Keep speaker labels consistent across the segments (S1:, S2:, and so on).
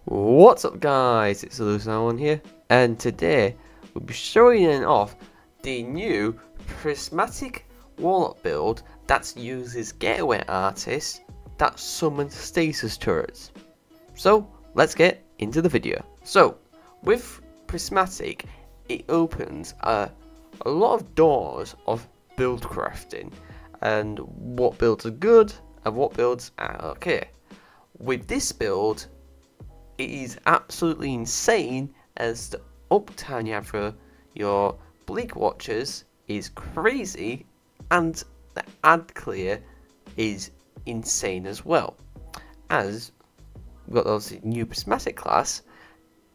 S1: What's up guys, it's One here, and today we'll be showing off the new prismatic warlock build that uses getaway artists that summon stasis turrets. So let's get into the video. So with prismatic, it opens a lot of doors of build crafting and what builds are good and what builds are okay. With this build, it is absolutely insane as the uptime you have for your Bleak Watchers is crazy, and the ad clear is insane as well. As we've got those new prismatic class,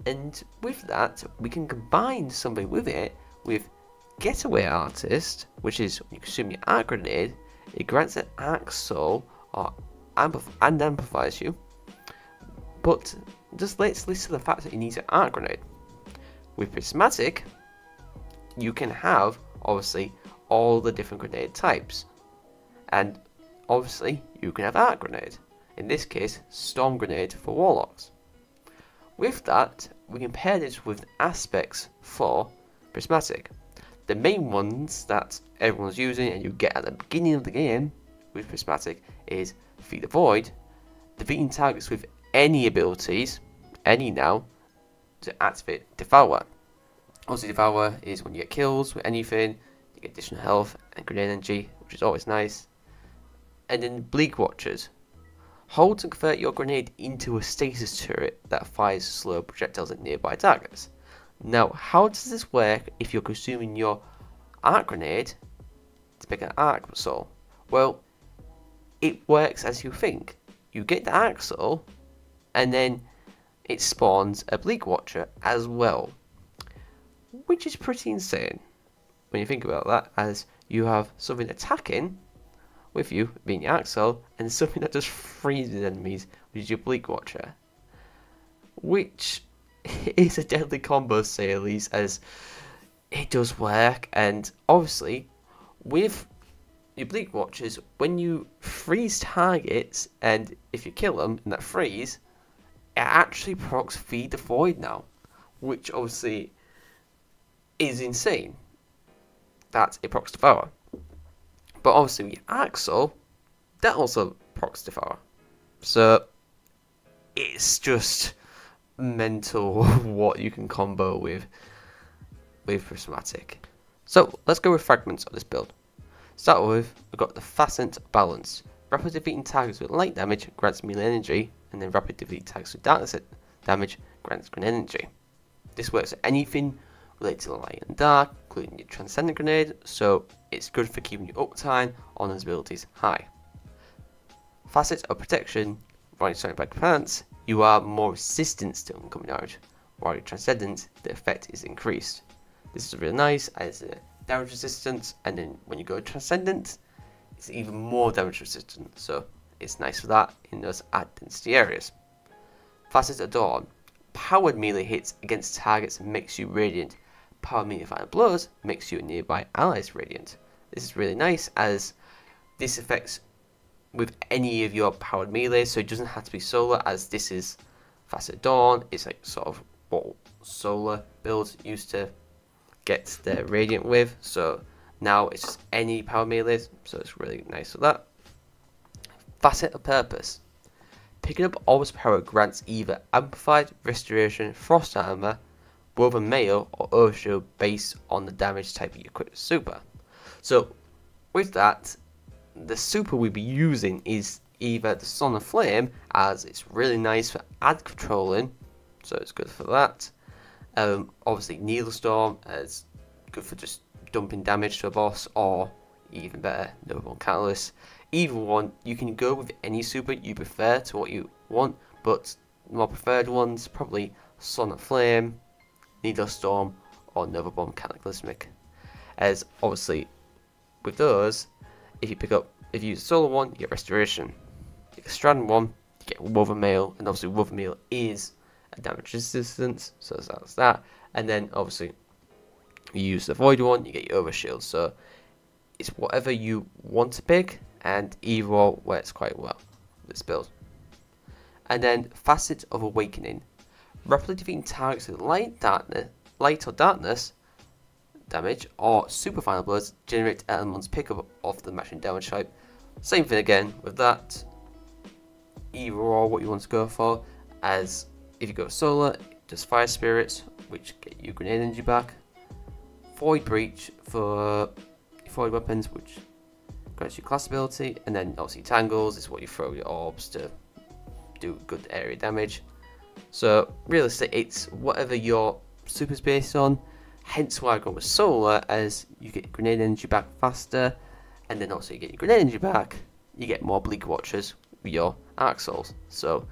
S1: and with that we can combine somebody with it with Getaway Artist, which is when you consume your arc grenade, it grants an arc soul or and amplifies you. But just let's listen to the fact that you need an arc grenade. With prismatic, you can have obviously all the different grenade types, and obviously you can have arc grenade. In this case, storm grenade for warlocks. With that, we can pair this with aspects for prismatic. The main ones that everyone's using and you get at the beginning of the game with prismatic is Feed the Void, defeating targets with any abilities, any now, to activate Devour. Obviously Devour is when you get kills with anything, you get additional health and grenade energy, which is always nice. And then Bleak Watchers. Hold to convert your grenade into a stasis turret that fires slow projectiles at nearby targets. Now, how does this work if you're consuming your arc grenade to pick an arc soul? Well, it works as you think. You get the arc soul, and then it spawns a Bleak Watcher as well, which is pretty insane when you think about that, as you have something attacking with you being your arc soul and something that just freezes enemies, which is your Bleak Watcher, which is a deadly combo, to say at least, as it does work. And obviously with your Bleak Watchers, when you freeze targets and if you kill them in that freeze, it actually procs Feed the Void now, which obviously is insane that it procs Devour. But obviously with your Arc Soul, that also procs Devour. So it's just mental what you can combo with prismatic. So let's go with fragments of this build. Start with, we've got the Facet Balance. Rapid defeating targets with light damage grants melee energy, and then rapid defeat targets with darkness damage grants grenade energy. This works for anything related to light and dark, including your transcendent grenade, so it's good for keeping your uptime on those abilities high. Facet of Protection. While you're starting by pants, you are more resistant to incoming damage, while your transcendent, the effect is increased. This is really nice as a damage resistance, and then when you go transcendent, it's even more damage resistant, so it's nice for that in those add density areas. Facet of Dawn. Powered melee hits against targets makes you radiant. Powered melee final blows makes you nearby allies radiant. This is really nice as this affects with any of your powered melee, so it doesn't have to be solar, as this is Facet of Dawn. It's like sort of what solar builds used to get the radiant with, so now it's just any power melee, so it's really nice for that. Facet of Purpose. Picking up Orb's power grants either amplified, restoration, frost armor, woven mail, or overshield based on the damage type you equip super. So with that, the super we'll be using is either the Son of Flame, as it's really nice for ad controlling, so it's good for that. Obviously Needle Storm is good for just dumping damage to a boss, or even better, Noble Catalyst. Either one, you can go with any super you prefer to what you want, but more preferred ones probably Son of Flame, Needle Storm, or Nova Bomb Cataclysmic. As obviously with those, if you use a solo one, you get Restoration. If you get a strand one, you get Woven Mail, and obviously Woven Mail is a damage resistance, so that's that. And then obviously you use the Void one, you get your Overshield. So it's whatever you want to pick, and either or works quite well with this build. And then Facet of Awakening. Rapidly defeating targets with light or darkness damage, or super final blows generate elements pickup of the matching damage type. Same thing again with that. Either or what you want to go for, as if you go solar, just fire spirits, which get you grenade energy back. Void breach for void weapons, which grants you class ability, and then obviously tangles is what you throw your orbs to do good area damage. So realistically, it's whatever your super's based on. Hence why I go with solar, as you get grenade energy back faster, and then also you get your grenade energy back, you get more bleak watchers with your arc souls. So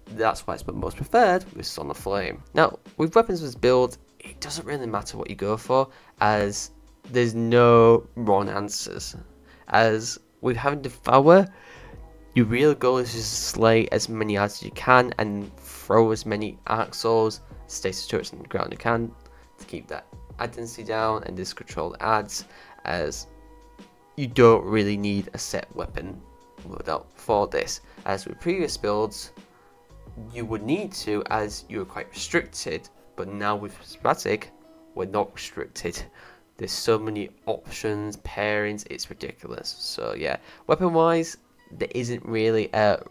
S1: that's why it's most preferred with Son of Flame. Now with weapons as build, it doesn't really matter what you go for, as there's no wrong answers. As with having Devour, your real goal is just to slay as many as you can and throw as many arc souls, stasis turrets on the ground you can to keep that ad density down and discontrol ads, as you don't really need a set weapon loadout for this. As with previous builds, you would need to, as you were quite restricted, but now with Prismatic, we're not restricted. There's so many options, pairings, it's ridiculous. So yeah, weapon wise, there isn't really a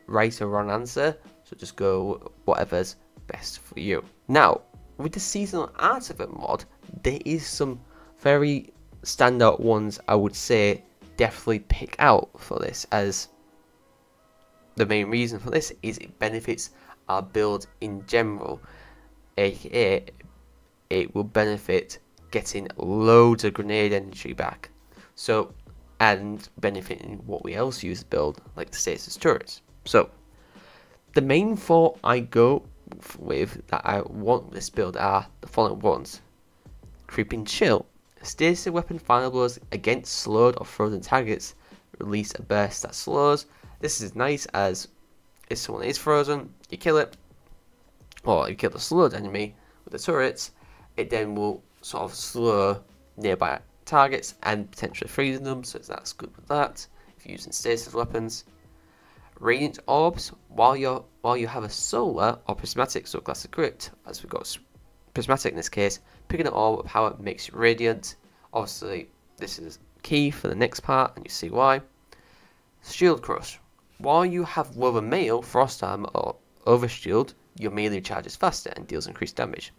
S1: right or wrong answer, so just go whatever's best for you. Now, with the seasonal artifact mod, there is some very standout ones I would say definitely pick out for this, as the main reason for this is it benefits our build in general, aka it will benefit getting loads of grenade energy back, so and benefiting what we else use to build, like the stasis turrets. So the main four I go with that I want with this build are the following ones: Creeping Chill. Stasis weapon final blows against slowed or frozen targets release a burst that slows. This is nice, as if someone is frozen, you kill it, or you kill the slowed enemy with the turrets, it then will sort of slow nearby targets and potentially freezing them, so that's good with that if you're using stasis weapons. Radiant orbs, while you have a solar or prismatic subclass equipped, as we've got prismatic in this case, picking an orb of power makes you radiant. Obviously this is key for the next part and you see why. Shield crush, while you have Woven Mail, Frost Armor or Overshield, your melee recharges faster and deals increased damage.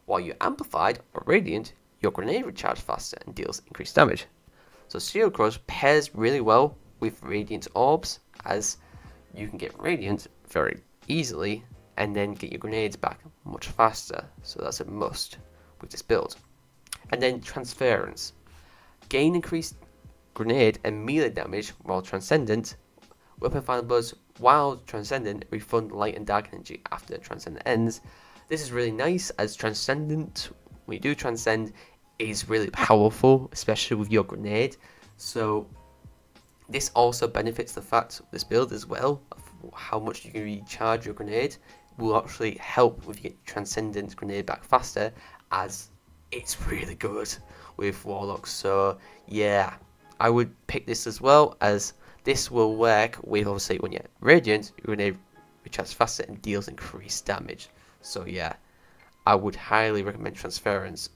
S1: While you're amplified or radiant, your grenade recharges faster and deals increased damage. So Shield crush pairs really well with radiant orbs, as you can get radiant very easily and then get your grenades back much faster, so that's a must with this build. And then transference, gain increased grenade and melee damage while transcendent. Weapon final blows while transcendent refund light and dark energy after transcendent ends. This is really nice, as transcendent, when you do transcend, is really powerful, especially with your grenade. So this also benefits the fact of this build as well, of how much you can recharge your grenade will actually help with your transcendent grenade back faster, as it's really good with warlocks. So yeah, I would pick this as well, as this will work with obviously when you're radiant, your grenade recharges faster and deals increased damage. So yeah, I would highly recommend transference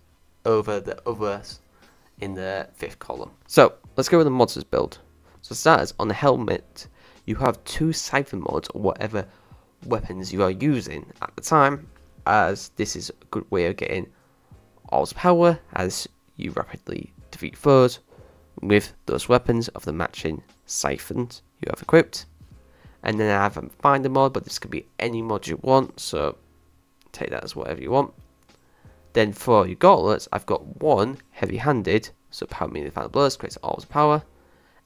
S1: over the others in the 5th column. So let's go with the monsters build. So starters, on the helmet, you have 2 siphon modes or whatever weapons you are using at the time, as this is a good way of getting All's power as you rapidly defeat foes with those weapons of the matching siphons you have equipped. And then I have a finder mod, but this could be any mod you want, so take that as whatever you want. Then for your gauntlets, I've got 1 heavy-handed, so power melee final blows creates All's power,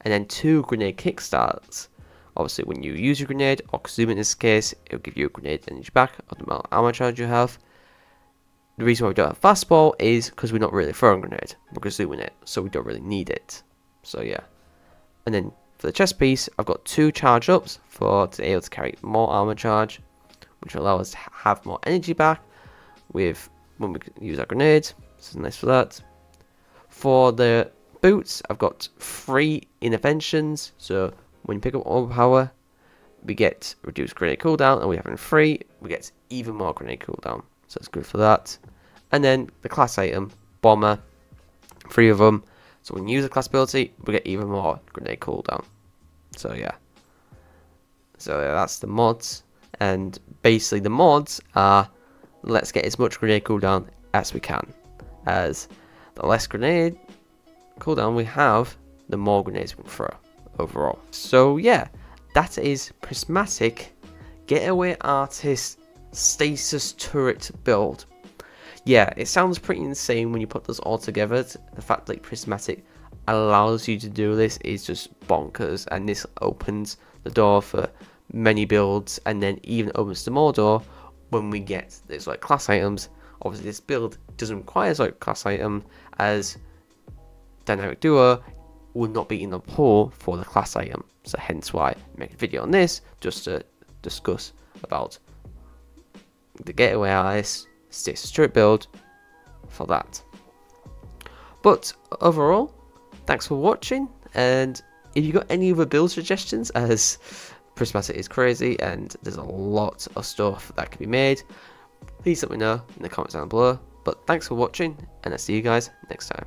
S1: and then 2 grenade kickstarts. Obviously when you use your grenade, or consume in this case, it will give you a grenade energy back of the amount of armor charge you have. The reason why we don't have fastball is because we're not really throwing a grenade, we're consuming it, so we don't really need it. So yeah. And then for the chest piece, I've got 2 charge ups to be able to carry more armor charge, which will allow us to have more energy back with when we use our grenades. So nice for that. For the boots, I've got 3 interventions, so when you pick up overpower, we get reduced grenade cooldown, and we have in 3, we get even more grenade cooldown. So it's good for that. And then the class item, bomber, 3 of them. So when you use a class ability, we get even more grenade cooldown. So yeah. So yeah, that's the mods. And basically the mods are, let's get as much grenade cooldown as we can. As the less grenade cooldown we have, the more grenades we can throw overall. So yeah, that is Prismatic Getaway Artist Stasis Turret build. Yeah, it sounds pretty insane when you put this all together. The fact that Prismatic allows you to do this is just bonkers, and this opens the door for many builds, and then even opens the more door when we get these like class items. Obviously this build doesn't require like class item, as Dynamic Duo will not be in the pool for the class item, so hence why I make a video on this, just to discuss about the Getaway Artist Stasis Turret build for that. But overall, thanks for watching, and if you got any other build suggestions, as Prismatic is crazy and there's a lot of stuff that can be made, please let me know in the comments down below. But thanks for watching, and I'll see you guys next time.